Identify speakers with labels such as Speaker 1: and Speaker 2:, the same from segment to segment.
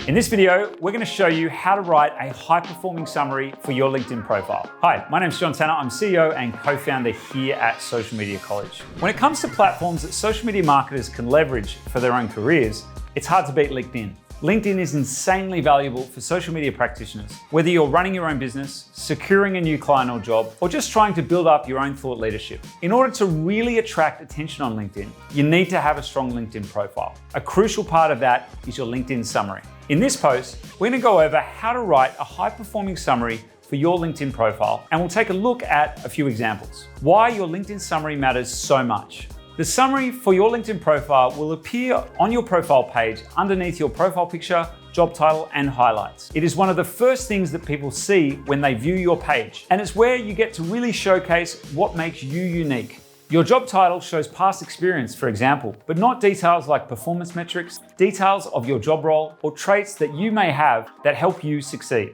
Speaker 1: In this video, we're going to show you how to write a high-performing summary for your LinkedIn profile. Hi, my name's John Tanner. I'm CEO and co-founder here at Social Media College. When it comes to platforms that social media marketers can leverage for their own careers, it's hard to beat LinkedIn. LinkedIn is insanely valuable for social media practitioners, whether you're running your own business, securing a new client or job, or just trying to build up your own thought leadership. In order to really attract attention on LinkedIn, you need to have a strong LinkedIn profile. A crucial part of that is your LinkedIn summary. In this post, we're going to go over how to write a high-performing summary for your LinkedIn profile, and we'll take a look at a few examples. Why your LinkedIn summary matters so much. The summary for your LinkedIn profile will appear on your profile page underneath your profile picture, job title, and highlights. It is one of the first things that people see when they view your page, and it's where you get to really showcase what makes you unique. Your job title shows past experience, for example, but not details like performance metrics, details of your job role, or traits that you may have that help you succeed.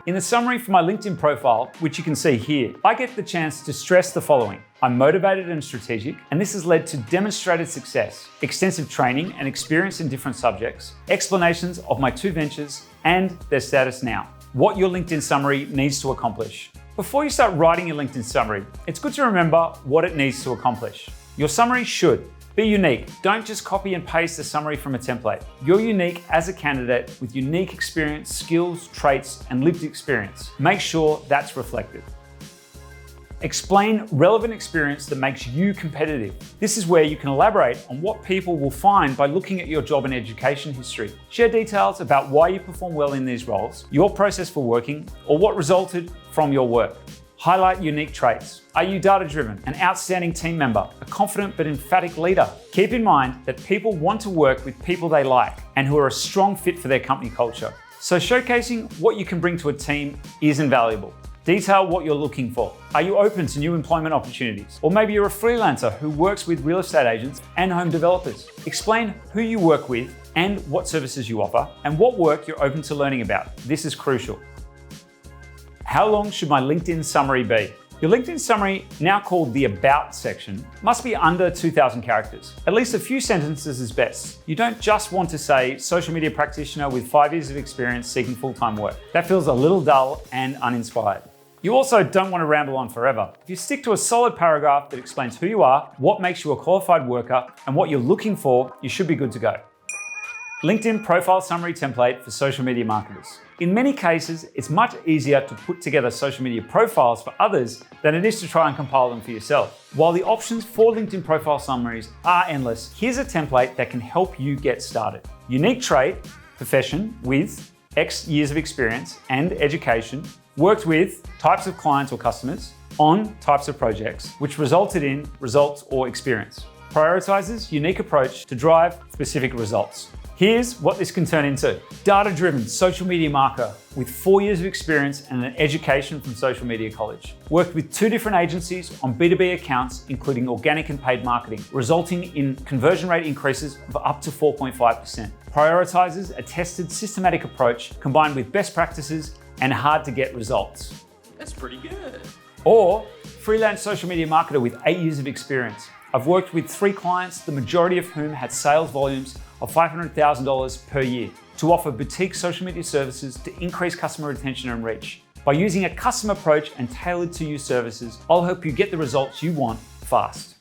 Speaker 1: In the summary for my LinkedIn profile, which you can see here, I get the chance to stress the following. I'm motivated and strategic, and this has led to demonstrated success, extensive training and experience in different subjects, explanations of my 2 ventures, and their status now. What your LinkedIn summary needs to accomplish. Before you start writing your LinkedIn summary, it's good to remember what it needs to accomplish. Your summary should be unique. Don't just copy and paste the summary from a template. You're unique as a candidate with unique experience, skills, traits, and lived experience. Make sure that's reflected. Explain relevant experience that makes you competitive. This is where you can elaborate on what people will find by looking at your job and education history. Share details about why you perform well in these roles, your process for working, or what resulted from your work. Highlight unique traits. Are you data-driven, an outstanding team member, a confident but emphatic leader? Keep in mind that people want to work with people they like and who are a strong fit for their company culture. So showcasing what you can bring to a team is invaluable. Detail what you're looking for. Are you open to new employment opportunities? Or maybe you're a freelancer who works with real estate agents and home developers. Explain who you work with and what services you offer and what work you're open to learning about. This is crucial. How long should my LinkedIn summary be? Your LinkedIn summary, now called the About section, must be under 2,000 characters. At least a few sentences is best. You don't just want to say, social media practitioner with 5 years of experience seeking full-time work. That feels a little dull and uninspired. You also don't want to ramble on forever. If you stick to a solid paragraph that explains who you are, what makes you a qualified worker, and what you're looking for, you should be good to go. LinkedIn profile summary template for social media marketers. In many cases, it's much easier to put together social media profiles for others than it is to try and compile them for yourself. While the options for LinkedIn profile summaries are endless, here's a template that can help you get started. Unique trait, profession with X years of experience and education, worked with types of clients or customers on types of projects, which resulted in results or experience. Prioritizes unique approach to drive specific results. Here's what this can turn into. Data-driven social media marketer with 4 years of experience and an education from Social Media College. Worked with 2 different agencies on B2B accounts, including organic and paid marketing, resulting in conversion rate increases of up to 4.5%. Prioritizes a tested, systematic approach combined with best practices and hard to get results.
Speaker 2: That's pretty good.
Speaker 1: Or freelance social media marketer with 8 years of experience. I've worked with 3 clients, the majority of whom had sales volumes of $500,000 per year to offer boutique social media services to increase customer retention and reach. By using a custom approach and tailored to you services, I'll help you get the results you want fast.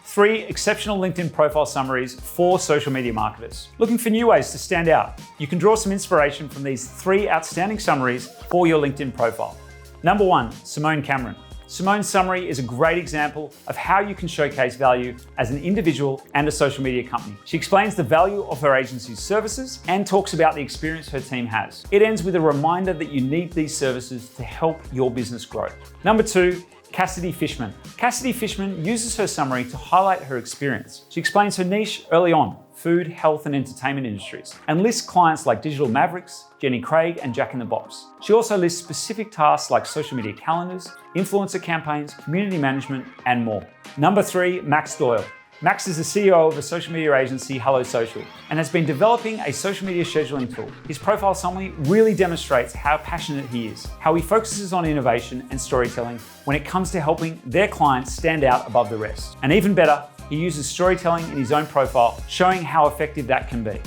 Speaker 1: 3 exceptional LinkedIn profile summaries for social media marketers. Looking for new ways to stand out? You can draw some inspiration from these 3 outstanding summaries for your LinkedIn profile. Number 1, Simone Cameron. Simone's summary is a great example of how you can showcase value as an individual and a social media company. She explains the value of her agency's services and talks about the experience her team has. It ends with a reminder that you need these services to help your business grow. Number 2, Cassidy Fishman. Cassidy Fishman uses her summary to highlight her experience. She explains her niche early on, food, health, and entertainment industries, and lists clients like Digital Mavericks, Jenny Craig, and Jack in the Box. She also lists specific tasks like social media calendars, influencer campaigns, community management, and more. Number 3, Max Doyle. Max is the CEO of the social media agency Hello Social and has been developing a social media scheduling tool. His profile summary really demonstrates how passionate he is, how he focuses on innovation and storytelling when it comes to helping their clients stand out above the rest. And even better, he uses storytelling in his own profile, showing how effective that can be.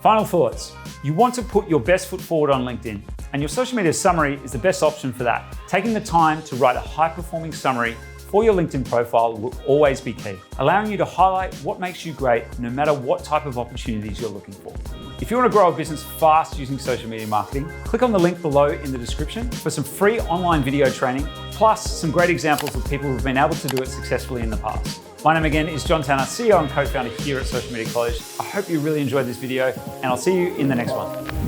Speaker 1: Final thoughts. You want to put your best foot forward on LinkedIn, and your social media summary is the best option for that. Taking the time to write a high-performing summary for your LinkedIn profile will always be key, allowing you to highlight what makes you great no matter what type of opportunities you're looking for. If you want to grow a business fast using social media marketing, click on the link below in the description for some free online video training, plus some great examples of people who've been able to do it successfully in the past. My name again is John Tanner, CEO and co-founder here at Social Media College. I hope you really enjoyed this video, and I'll see you in the next one.